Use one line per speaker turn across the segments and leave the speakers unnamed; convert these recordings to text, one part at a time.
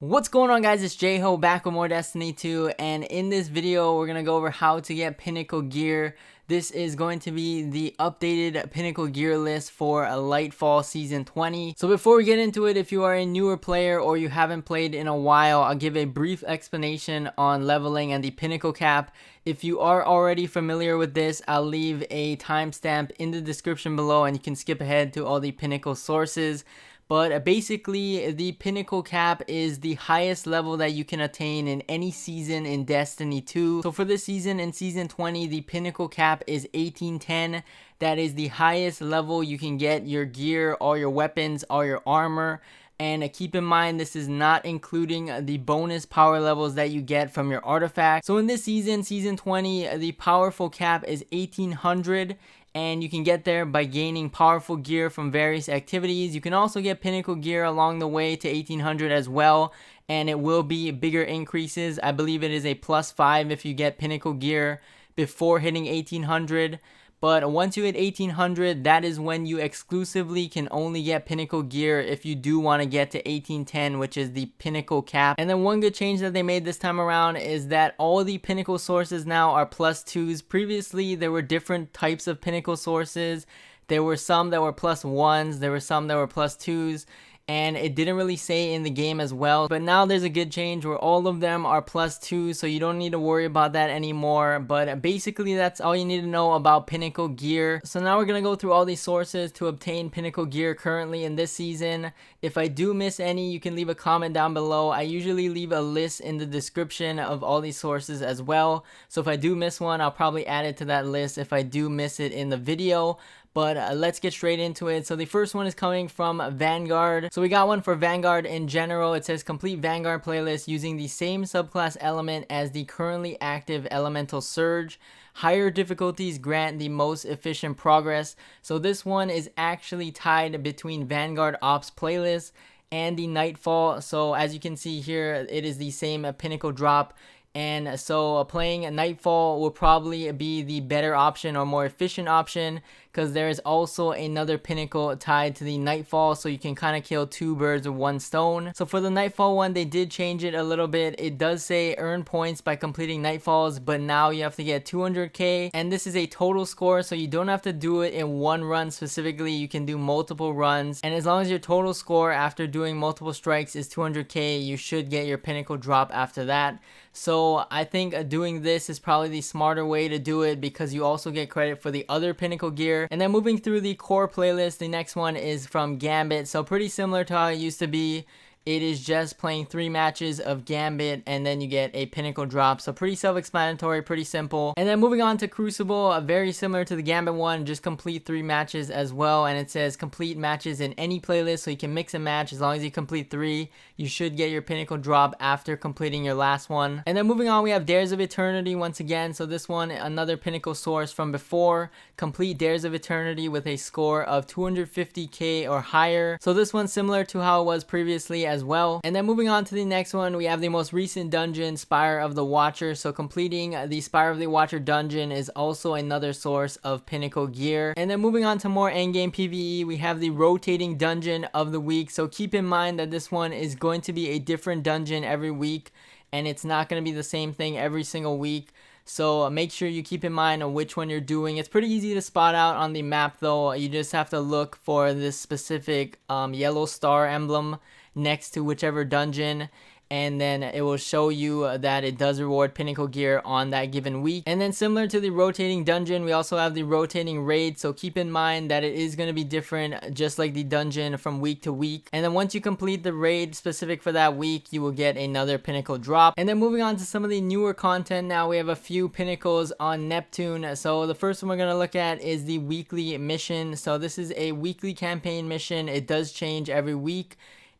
What's going on, guys? It's J-Ho back with more Destiny 2, and in this video we're going to go over how to get Pinnacle Gear. This is going to be the updated Pinnacle Gear list for Lightfall Season 20. So before we get into it, if you are a newer player or you haven't played in a while, I'll give a brief explanation on leveling and the Pinnacle cap. If you are already familiar with this, I'll leave a timestamp in the description below and you can skip ahead to all the Pinnacle sources. But basically, the Pinnacle cap is the highest level that you can attain in any season in Destiny 2. So for this season, in Season 20, the Pinnacle cap is 1810. That is the highest level you can get your gear, all your weapons, all your armor. And keep in mind, this is not including the bonus power levels that you get from your artifacts. So in this season, Season 20, the powerful cap is 1800. And you can get there by gaining powerful gear from various activities. You can also get Pinnacle Gear along the way to 1800 as well, and it will be bigger increases. I believe it is a +5 if you get Pinnacle Gear before hitting 1800. But once you hit 1800, that is when you exclusively can only get Pinnacle Gear if you do want to get to 1810, which is the Pinnacle cap. And then one good change that they made this time around is that all the Pinnacle sources now are +2s. Previously, there were different types of Pinnacle sources. There were some that were +1s, there were some that were +2s. And it didn't really say in the game as well. But now there's a good change where all of them are +2, so you don't need to worry about that anymore. But basically, that's all you need to know about Pinnacle Gear. So now we're going to go through all these sources to obtain Pinnacle Gear currently in this season. If I do miss any, you can leave a comment down below. I usually leave a list in the description of all these sources as well. So if I do miss one, I'll probably add it to that list if I do miss it in the video. But let's get straight into it. So the first one is coming from Vanguard. So we got one for Vanguard in general. It says complete Vanguard playlist using the same subclass element as the currently active Elemental Surge. Higher difficulties grant the most efficient progress. So this one is actually tied between Vanguard Ops playlist and the Nightfall. So as you can see here, it is the same Pinnacle drop. And so playing Nightfall will probably be the better option or more efficient option, because there is also another Pinnacle tied to the Nightfall, so you can kind of kill two birds with one stone. So for the Nightfall one, they did change it a little bit. It does say earn points by completing Nightfalls, but now you have to get 200k, and this is a total score, so you don't have to do it in one run specifically. You can do multiple runs, and as long as your total score after doing multiple strikes is 200k, you should get your Pinnacle drop after that. So I think doing this is probably the smarter way to do it, because you also get credit for the other Pinnacle Gear. And then moving through the core playlist, the next one is from Gambit. So pretty similar to how it used to be. It is just playing 3 matches of Gambit and then you get a Pinnacle drop. So pretty self-explanatory, pretty simple. And then moving on to Crucible, very similar to the Gambit one, just complete 3 matches as well. And it says complete matches in any playlist, so you can mix and match. As long as you complete 3, you should get your Pinnacle drop after completing your last one. And then moving on, we have Dares of Eternity once again. So this one, another Pinnacle source from before. Complete Dares of Eternity with a score of 250k or higher. So this one's similar to how it was previously as well. And then moving on to the next one, we have the most recent dungeon, Spire of the Watcher. So completing the Spire of the Watcher dungeon is also another source of Pinnacle Gear. And then moving on to more endgame PvE, we have the rotating dungeon of the week. So keep in mind that this one is going to be a different dungeon every week, and it's not going to be the same thing every single week. So make sure you keep in mind on which one you're doing. It's pretty easy to spot out on the map though. You just have to look for this specific yellow star emblem next to whichever dungeon, and then it will show you that it does reward Pinnacle Gear on that given week. And then similar to the rotating dungeon, we also have the rotating raid, so keep in mind that it is going to be different just like the dungeon from week to week. And then once you complete the raid specific for that week, you will get another Pinnacle drop. And then moving on to some of the newer content now, we have a few Pinnacles on Neptune. So the first one we're going to look at is the weekly mission. So this is a weekly campaign mission. It does change every week.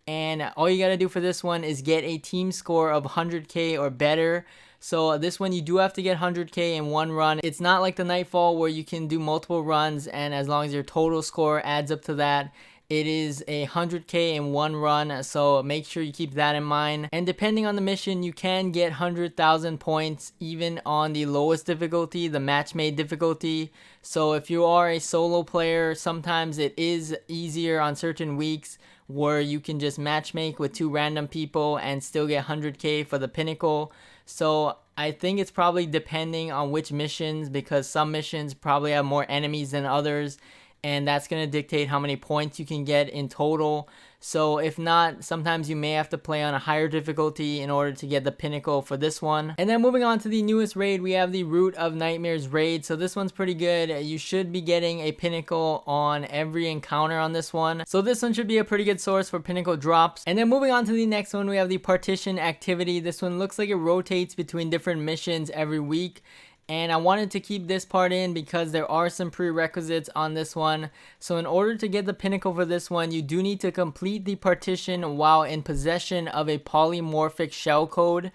And all you got to do for this one is get a team score of 100k or better. So this one you do have to get 100k in one run. It's not like the Nightfall where you can do multiple runs, and as long as your total score adds up to that, it is a 100k in one run, so make sure you keep that in mind. And depending on the mission, you can get 100,000 points even on the lowest difficulty, the match made difficulty. So if you are a solo player, sometimes it is easier on certain weeks where you can just matchmake with 2 random people and still get 100k for the Pinnacle. So I think it's probably depending on which missions, because some missions probably have more enemies than others, and that's going to dictate how many points you can get in total. So if not, sometimes you may have to play on a higher difficulty in order to get the Pinnacle for this one. And then moving on to the newest raid, we have the Root of Nightmares raid. So this one's pretty good. You should be getting a Pinnacle on every encounter on this one. So this one should be a pretty good source for Pinnacle drops. And then moving on to the next one, we have the Partition activity. This one looks like it rotates between different missions every week. And I wanted to keep this part in because there are some prerequisites on this one. So in order to get the Pinnacle for this one, you do need to complete the partition while in possession of a polymorphic shellcode.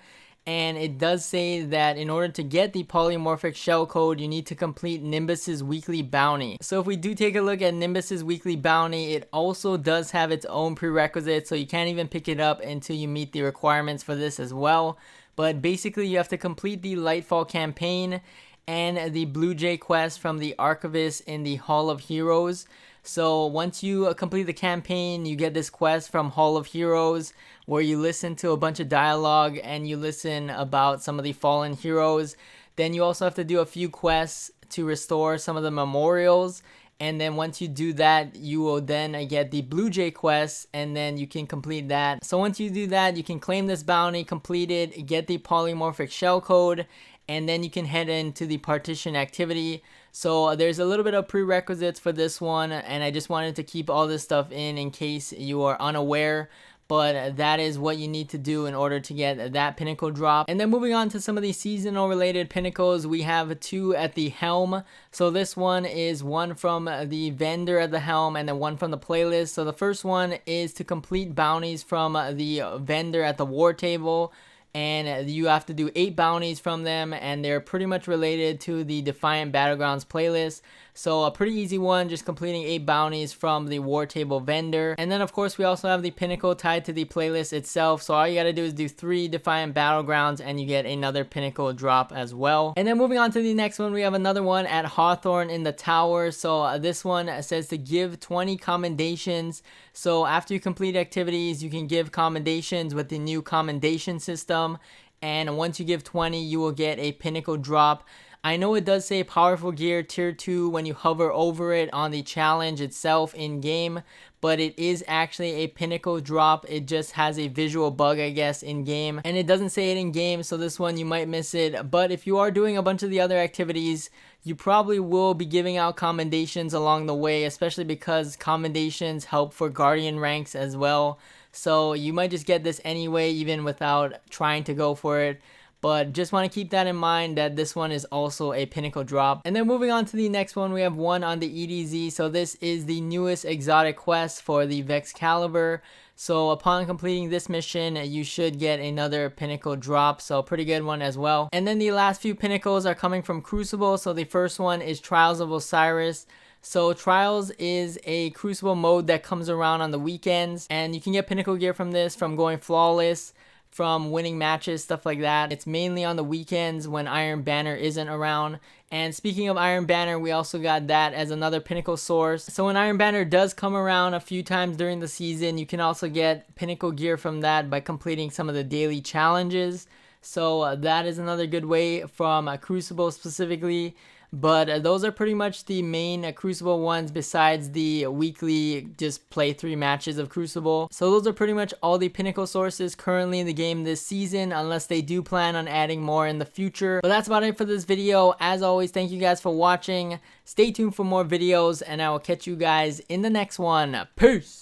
And it does say that in order to get the polymorphic shellcode, you need to complete Nimbus's weekly bounty. So if we do take a look at Nimbus's weekly bounty, it also does have its own prerequisites. So you can't even pick it up until you meet the requirements for this as well. But basically, you have to complete the Lightfall campaign and the Blue Jay quest from the Archivist in the Hall of Heroes. So once you complete the campaign, you get this quest from Hall of Heroes where you listen to a bunch of dialogue and you listen about some of the fallen heroes. Then you also have to do a few quests to restore some of the memorials. And then once you do that, you will then get the Blue Jay quest, and then you can complete that. So once you do that, you can claim this bounty, complete it, get the polymorphic shellcode, and then you can head into the partition activity. So there's a little bit of prerequisites for this one, and I just wanted to keep all this stuff in case you are unaware. But that is what you need to do in order to get that Pinnacle drop. And then moving on to some of the seasonal related Pinnacles, we have 2 at the helm. So this one is one from the vendor at the helm and then one from the playlist. So the first one is to complete bounties from the vendor at the war table. And you have to do 8 bounties from them, and they're pretty much related to the Defiant Battlegrounds playlist. So a pretty easy one, just completing 8 bounties from the war table vendor. And then of course we also have the Pinnacle tied to the playlist itself. So all you gotta do is do 3 Defiant Battlegrounds and you get another Pinnacle drop as well. And then moving on to the next one, we have another one at Hawthorne in the tower. So this one says to give 20 commendations. So after you complete activities, you can give commendations with the new commendation system. And once you give 20, you will get a Pinnacle drop. I know it does say powerful gear tier 2 when you hover over it on the challenge itself in game, but it is actually a Pinnacle drop. It just has a visual bug, I guess, in game, and it doesn't say it in game, so this one you might miss it. But if you are doing a bunch of the other activities, you probably will be giving out commendations along the way, especially because commendations help for guardian ranks as well. So you might just get this anyway, even without trying to go for it. But just want to keep that in mind that this one is also a Pinnacle drop. And then moving on to the next one, we have one on the EDZ. So this is the newest exotic quest for the Vexcalibur. So upon completing this mission, you should get another Pinnacle drop. So pretty good one as well. And then the last few Pinnacles are coming from Crucible. So the first one is Trials of Osiris. So Trials is a Crucible mode that comes around on the weekends. And you can get Pinnacle gear from this, from going flawless, from winning matches, stuff like that. It's mainly on the weekends when Iron Banner isn't around. And speaking of Iron Banner, we also got that as another Pinnacle source. So when Iron Banner does come around a few times during the season, you can also get Pinnacle gear from that by completing some of the daily challenges. So that is another good way from Crucible specifically. But those are pretty much the main Crucible ones, besides the weekly just play 3 matches of Crucible. So those are pretty much all the Pinnacle sources currently in the game this season, unless they do plan on adding more in the future. But that's about it for this video. As always, thank you guys for watching. Stay tuned for more videos, and I will catch you guys in the next one. Peace!